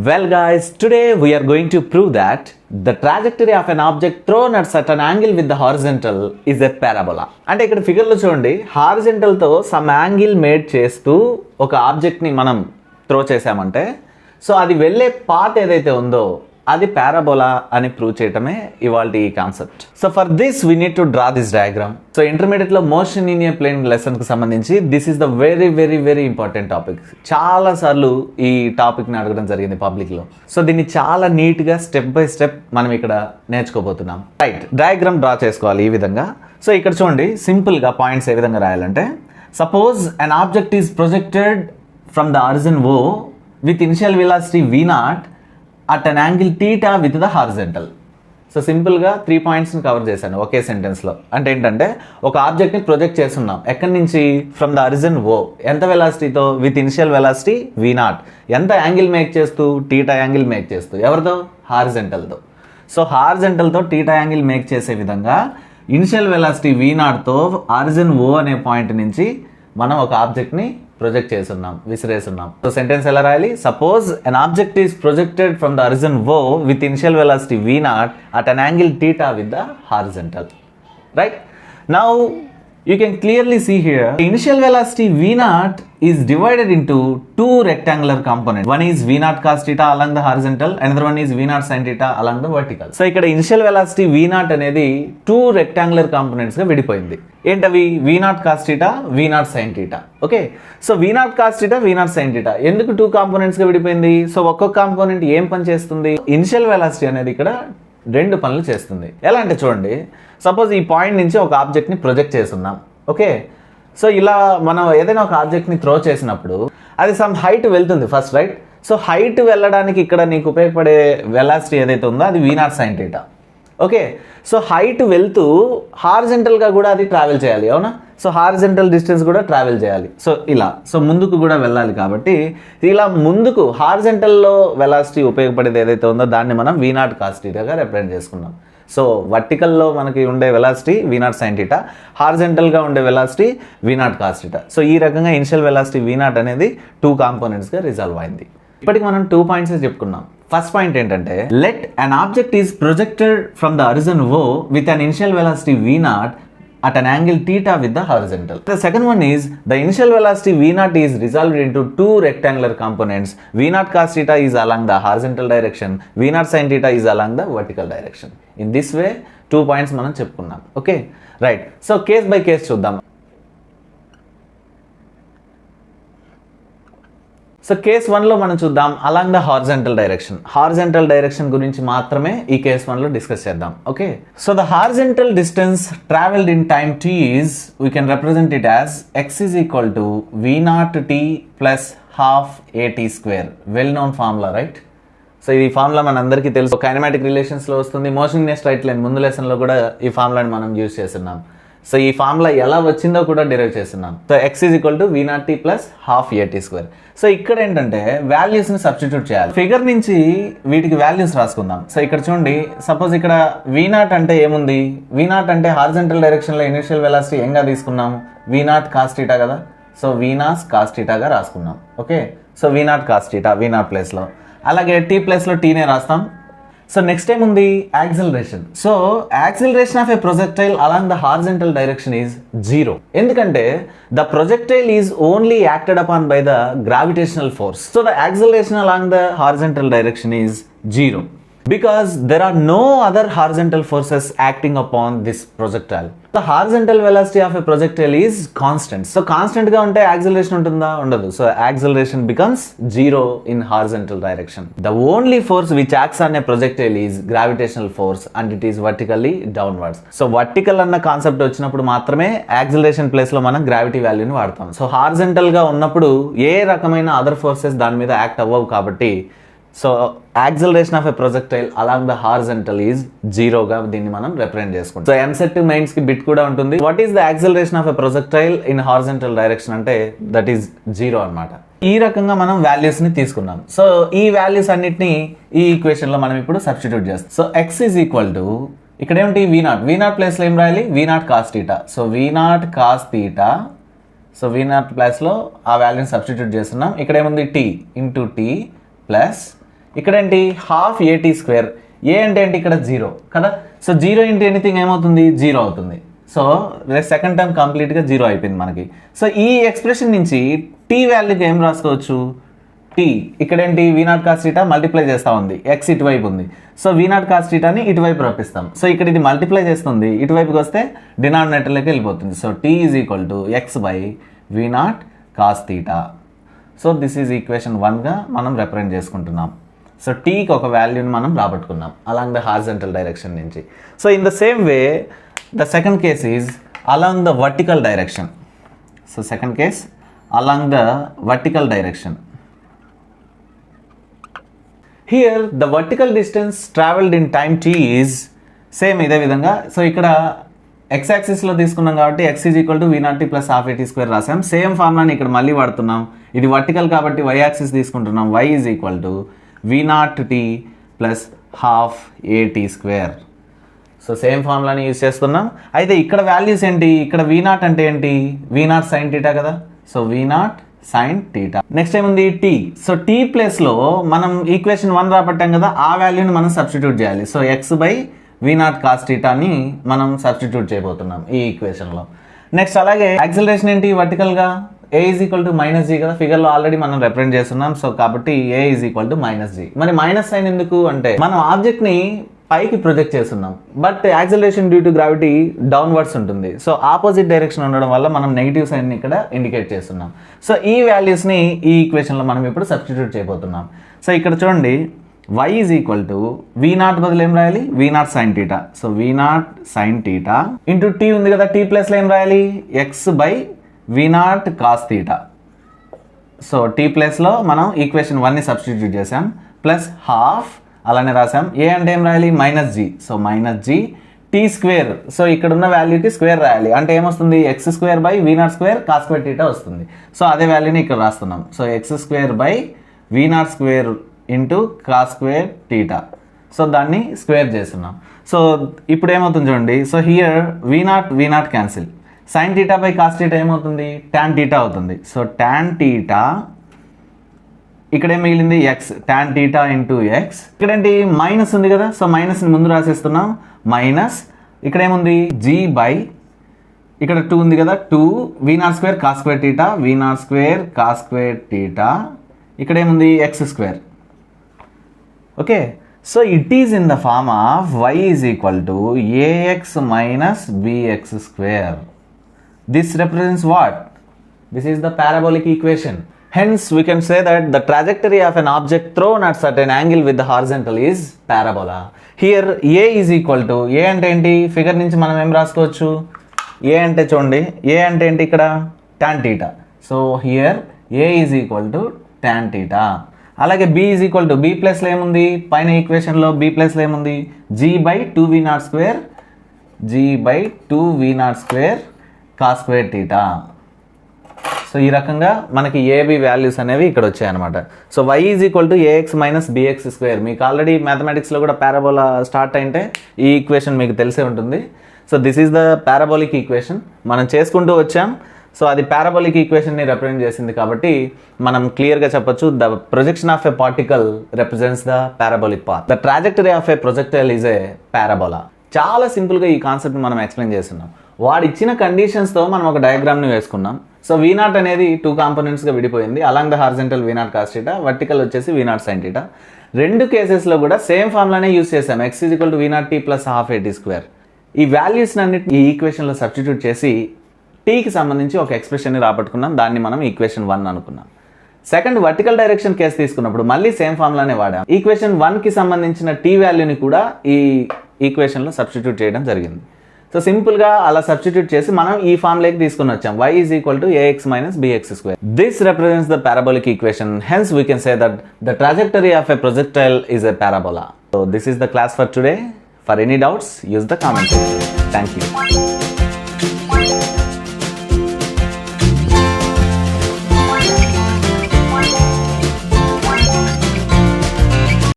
Well guys, today we are going to prove that the trajectory of an object thrown at certain angle with the horizontal is a parabola. అంటే ఇక్కడ ఫిగర్లో చూడండి, హారిజంటల్తో some angle made చేస్తూ ఒక ఆబ్జెక్ట్ని మనం throw చేసామంటే so అది వెళ్ళే path ఏదైతే ఉందో అది పారాబోలా అని ప్రూవ్ చేయటమే ఇవాళ ఈ concept. So for this we need to draw this diagram. So ఇంటర్మీడియట్లో మోషన్ ఇన్ ఏ ప్లేన్ లెసన్కి సంబంధించి this is the very very very important topic. చాలాసార్లు ఈ టాపిక్ని అడగడం జరిగింది పబ్లిక్లో. సో దీన్ని చాలా నీట్గా స్టెప్ బై స్టెప్ మనం ఇక్కడ నేర్చుకోబోతున్నాం. రైట్, డయాగ్రామ్ డ్రా చేసుకోవాలి ఈ విధంగా. సో ఇక్కడ చూడండి, సింపుల్గా పాయింట్స్ ఏ విధంగా రాయాలంటే, suppose an object is projected from the origin O with initial velocity V0 at an angle theta with the horizontal. So సింపుల్గా 3 పాయింట్స్ని కవర్ చేశాను ఒకే సెంటెన్స్లో. అంటే ఏంటంటే, ఒక ఆబ్జెక్ట్ని ప్రొజెక్ట్ చేస్తున్నాం ఎక్కడి నుంచి, ఫ్రమ్ ద ఆరిజిన్ O ఎంత వెలాసిటీతో, విత్ ఇనిషియల్ వెలాసిటీ V0 ఎంత యాంగిల్ మేక్ చేస్తూ, టీటా యాంగిల్ మేక్ చేస్తూ, ఎవరితో, హారిజంటల్తో. సో హారిజంటల్తో టీటా యాంగిల్ మేక్ చేసే విధంగా ఇనిషియల్ వెలాసిటీ V0తో ఆరిజిన్ O అనే పాయింట్ నుంచి మనం ఒక ఆబ్జెక్ట్ని ప్రొజెక్ట్ చేస్తున్నాం, విసిరేస్తున్నాం. సో సెంటెన్స్ ఎలా రాయాలి? Suppose an object is projected from the origin O with initial velocity V0 at an angle theta with the horizontal. Right? Now you can clearly see here initial velocity V0 is divided into two rectangular components. One is V0 cos theta along the horizontal, another one is V0 sin theta along the vertical. So ఇక్కడ initial velocity V0 అనేది two rectangular components గా విడిపోయింది. ఏంటవి? V0 cos theta, V0 sin theta. Okay, so V0 cos theta, V0 sin theta ఎందుకు two components గా విడిపోయింది? So ఒక్కొక్క component ఏం పని చేస్తుంది? ఇనిషియల్ వెలాసిటీ అనేది ఇక్కడ రెండు పనులు చేస్తుంది. ఎలా అంటే చూడండి, సపోజ్ ఈ పాయింట్ నుంచి ఒక ఆబ్జెక్ట్ని ప్రొజెక్ట్ చేస్తున్నాం. ఓకే, సో ఇలా మనం ఏదైనా ఒక ఆబ్జెక్ట్ని త్రో చేసినప్పుడు అది సమ్ హైట్ వెళ్తుంది ఫస్ట్, రైట్? సో హైట్ వెళ్ళడానికి ఇక్కడ నీకు ఉపయోగపడే వెలాసిటీ ఏదైతే ఉందో అది V0 sin theta. Okay, so height వెళ్తూ హారిజంటల్గా కూడా అది ట్రావెల్ చేయాలి, అవునా? సో హారిజంటల్ డిస్టెన్స్ కూడా ట్రావెల్ చేయాలి. సో ఇలా, సో ముందుకు కూడా వెళ్ళాలి కాబట్టి ఇలా ముందుకు హారిజంటల్లో వెలాసిటీ ఉపయోగపడేది ఏదైతే ఉందో దాన్ని మనం V0 cos theta గా రిప్రజెంట్ చేసుకున్నాం. సో వర్టికల్లో మనకి ఉండే వెలాసిటీ V0 sin theta, హారిజంటల్గా ఉండే velocity V0 cos theta. So ఈ రకంగా ఇనిషియల్ వెలాసిటీ V0 అనేది టూ కాంపోనెంట్స్గా రిజాల్వ్ అయింది. ఇప్పటికి మనం 2 పాయింట్స్ చెప్పుకున్నాం. ఫస్ట్ పాయింట్ ఏంటంటే, let an object is projected from the origin O with an initial velocity V0 at an angle theta with the horizontal. The second one is the initial velocity V0 is resolved into two rectangular components. V0 cos theta is along the horizontal direction, V0 sin theta is along the vertical direction. In this way 2 points మనం చెప్పుకున్నాం. Okay, right. So case by case చూద్దాం. So case 1లో మనం చూద్దాం along the horizontal direction. Horizontal direction గురించి మాత్రమే ఈ case 1లో discuss చేద్దాం. Okay, so the horizontal distance travelled in time t is, we can represent it as x is equal to V0t plus ½ at². Well known formula, right? So ఈ formula మన అందరికీ తెలుసు, kinematic రిలేషన్స్లో వస్తుంది. Motion in a straight line ముందు లెసన్లో కూడా ఈ ఫార్ములాని మనం యూజ్ చేస్తున్నాం. సో ఈ ఫార్ములా ఎలా వచ్చిందో కూడా డిరైవ్ చేస్తున్నాం. So x is equal to V0t plus ½ at². So ఇక్కడ ఏంటంటే వాల్యూస్ని సబ్స్టిట్యూట్ చేయాలి. ఫిగర్ నుంచి వీటికి వాల్యూస్ రాసుకుందాం. సో ఇక్కడ చూడండి, సపోజ్ ఇక్కడ V0 అంటే ఏముంది? V0 అంటే హారిజంటల్ డైరెక్షన్లో ఇనిషియల్ వెలాసిటీ ఏంగా తీసుకున్నాం? V0 cos theta కదా. సో V0 cos theta గా రాసుకున్నాం. Okay, so V0 cos theta V0 ప్లేస్లో, అలాగే t ప్లేస్లో tనే రాస్తాం. సో నెక్స్ట్ ఏముంది? Acceleration. So acceleration of A projectile along the horizontal direction is 0. ఎందుకంటే the projectile is only acted upon by the gravitational force. So the acceleration along the horizontal direction is 0 because there are no other horizontal forces acting upon this projectile. The horizontal velocity of a projectile is constant. So constant గా ఉంటే acceleration ఉంటుందా? ఉండదు. So acceleration becomes 0 in horizontal direction. The only force which acts on a projectile is gravitational force and it is vertically downwards. So vertical అన్న concept వచ్చినప్పుడు మాత్రమే acceleration place లో మనం gravity వాల్యూని వాడతాం. సో హారిజంటల్ గా ఉన్నప్పుడు ఏ రకమైన అదర్ ఫోర్సెస్ దాని మీద యాక్ట్ అవ్వవు కాబట్టి so acceleration of a projectile along the horizontal is 0 గా దీన్ని మనం రిప్రజెంట్ చేసుకుంటాం. సో ఎంసెట్ మెయిన్స్ కి బిట్ కూడా ఉంటుంది. What is the acceleration of a projectile in horizontal direction అంటే దట్ ఈస్ 0 అన్నమాట. ఈ రకంగా మనం వాల్యూస్ ని తీసుకున్నాం. సో ఈ వాల్యూస్ అన్నిటిని ఈ ఈక్వేషన్ లో మనం ఇప్పుడు సబ్స్టిట్యూట్ చేస్తాం. So x is equal to, ఇక్కడ ఏమిటి? V0 ప్లేస్ లో ఏం రాయాలి? V0 cos theta. So V0 cos theta, so V0 place లో ఆ వాల్యూని సబ్స్టిట్యూట్ చేస్తున్నాం. ఇక్కడ ఏముంది? t ఇంటూ t ప్లస్ ఇక్కడ ఏంటి హాఫ్ ఏటీ స్క్వేర్, ఏ అంటే ఏంటి ఇక్కడ 0 కదా. సో 0 ఇంటూ ఎనీథింగ్ ఏమవుతుంది 0 అవుతుంది. సో సెకండ్ టర్మ్ కంప్లీట్గా 0 అయిపోయింది మనకి. సో ఈ ఎక్స్ప్రెషన్ నుంచి టీ వాల్యూకి ఏం రాసుకోవచ్చు, టీ ఇక్కడ ఏంటి V0 cos θ మల్టిప్లై చేస్తూ ఉంది, ఎక్స్ ఇటువైపు ఉంది. సో V0 cos θని ఇటువైపు రప్పిస్తాం. సో ఇక్కడ ఇది మల్టిప్లై చేస్తుంది, ఇటువైపుకి వస్తే డినామినేటర్లోకి వెళ్ళిపోతుంది. So T is equal to X by V0 cos θ. So this is equation 1గా మనం రిప్రజెంట్ చేసుకుంటున్నాం. సో టీకి ఒక వాల్యూని మనం రాబట్టుకున్నాం అలాంగ్ ద హారిజంటల్ డైరెక్షన్ నుంచి. So in the same way the second case is along the vertical direction. So second case along the vertical direction. Here the vertical distance travelled in time T is same ఇదే విధంగా. So ఇక్కడ X యాక్సిస్లో తీసుకున్నాం కాబట్టి x is equal to V0 t plus half ఏటీ square రాసాం. Same ఫార్ములాని ఇక్కడ మళ్ళీ వాడుతున్నాం. ఇది వర్టికల్ కాబట్టి వై యాక్సిస్ తీసుకుంటున్నాం. Y is equal to V0 t plus half ఏటీ స్క్వేర్. సో సేమ్ ఫార్ములాని యూజ్ చేస్తున్నాం. అయితే ఇక్కడ వాల్యూస్ ఏంటి, ఇక్కడ V0 అంటే ఏంటి, V0 sin θ కదా. So V0 sin θ. నెక్స్ట్ ఏముంది టీ. సో టీ ప్లేస్లో మనం ఈక్వేషన్ 1 రాబట్టాం కదా, ఆ వాల్యూని మనం సబ్స్టిట్యూట్ చేయాలి. So X by V0 cos θ అని మనం సబ్స్టిట్యూట్ చేయబోతున్నాం ఈ ఈక్వేషన్లో. నెక్స్ట్ అలాగే యాక్సిలరేషన్ ఏంటి వర్టికల్గా, A is equal to minus G కదా, ఫిగర్లో ఆల్రెడీ మనం రిప్రజెంట్ చేస్తున్నాం. సో కాబట్టి A is equal to minus G. మరి మైనస్ సైన్ ఎందుకు అంటే మనం ఆబ్జెక్ట్ని పైకి ప్రొజెక్ట్ చేస్తున్నాం, but acceleration due to gravity downwards ఉంటుంది. సో ఆపోజిట్ డైరెక్షన్ ఉండడం వల్ల మనం నెగిటివ్ సైన్ని ఇక్కడ ఇండికేట్ చేస్తున్నాం. సో ఈ వాల్యూస్ని ఈ ఈక్వేషన్లో మనం ఇప్పుడు సబ్స్టిట్యూట్ చేయబోతున్నాం. సో ఇక్కడ చూడండి y is equal to V0 బదులు ఏం రాయాలి, V0 sin θ. So V0 sin θ into T ఉంది కదా, టీ ప్లస్లో ఏం రాయాలి, X by V0 cos θ. So T ప్లస్లో మనం ఈక్వేషన్ 1ని సబ్స్టిట్యూట్ చేసాం, ప్లస్ హాఫ్ అలానే రాసాం. ఏ అంటే ఏం రాయాలి, minus G. So minus G T square. So ఇక్కడ ఉన్న వాల్యూకి స్క్వేర్ రాయాలి, అంటే ఏమొస్తుంది X square by V0 square cos square θ వస్తుంది. సో అదే వాల్యూని ఇక్కడ రాస్తున్నాం. So X square by V0 square into cos square θ. So దాన్ని స్క్వేర్ చేస్తున్నాం. సో ఇప్పుడు ఏమవుతుంది చూడండి. So here V0 cancel, sine θ by cos θ ఏమవుతుంది, tan θ అవుతుంది. సో tan θ ఇక్కడ ఏం మిగిలింది ఎక్స్, tan θ ఇంటూ ఎక్స్. ఇక్కడ ఏంటి మైనస్ ఉంది కదా, సో మైనస్ని ముందు రాసేస్తున్నాం. మైనస్ ఇక్కడ ఏముంది జీ బై ఇక్కడ 2 ఉంది కదా, 2 V0 square cos square θ, V0 square cos square θ. ఇక్కడ ఏముంది X square. Okay, so it is in the form of y is equal to ax minus bx square. This represents what, this is the parabolic equation. Hence we can say that the trajectory of an object thrown at certain angle with the horizontal is parabola. Here a is equal to, a అంటే ఏంటి, figure నుంచి మనం ఏం రాసుకోవచ్చు, a అంటే చూడండి, a అంటే ఏంటి ఇక్కడ tan θ. So here a is equal to tan θ. అలాగే b is equal to, b ప్లస్లో ఏముంది పైన ఈక్వేషన్లో, b ప్లస్లో ఏముంది g by 2V0 square, g by 2V0 square cos square θ. So ఈ రకంగా మనకి ఏబి వాల్యూస్ అనేవి ఇక్కడ వచ్చాయన్నమాట. So y is equal to A X minus B X square. మీకు ఆల్రెడీ మ్యాథమెటిక్స్లో కూడా పారాబోలా స్టార్ట్ అయింటే ఈ ఈక్వేషన్ మీకు తెలిసే ఉంటుంది. So this is the parabolic equation, మనం చేసుకుంటూ వచ్చాం. సో అది పారాబోలిక్ ఈక్వేషన్ని రిప్రజెంట్ చేసింది కాబట్టి మనం క్లియర్గా చెప్పొచ్చు, the projection of a particle represents the parabolic path. The trajectory of a projectile is a parabola. చాలా సింపుల్గా ఈ కాన్సెప్ట్ మనం ఎక్స్ప్లెయిన్ చేస్తున్నాం. వాడు ఇచ్చిన కండిషన్స్తో మనం ఒక డయాగ్రామ్ని వేసుకున్నాం. సో V0 అనేది 2 కాంపోనెంట్స్గా విడిపోయింది, along the horizontal V0 cos θ, vertical వచ్చేసి V0 sin θ. రెండు కేసెస్లో కూడా సేమ్ ఫార్ములానే యూజ్ చేసాం, X is equal to V0 t plus half ఏటీ స్క్వేర్. ఈ వాల్యూస్ని అన్నిటి ఈ ఈక్వేషన్లో సబ్స్టిట్యూట్ చేసి టీకి సంబంధించి ఒక ఎక్స్ప్రెషన్ని రాబట్టుకున్నాం, దాన్ని మనం ఈక్వేషన్ 1 అనుకున్నాం. సెకండ్ వర్టికల్ డైరెక్షన్ కేసు తీసుకున్నప్పుడు మళ్ళీ సేమ్ ఫార్ములానే వాడాం. ఈక్వేషన్ 1కి సంబంధించిన టీ వాల్యూని కూడా ఈ ఈక్వేషన్లో సబ్స్టిట్యూట్ చేయడం జరిగింది. సో సింపుల్గా అలా సబ్స్టిట్యూట్ చేసి మనం ఈ ఫార్ములాకి తీసుకుని వచ్చాం, y is equal to ax minus bx square. This represents the parabolic equation. Hence we can say that the trajectory of a projectile is a parabola. So this is the class for today. For any doubts use the comment section. Thank you.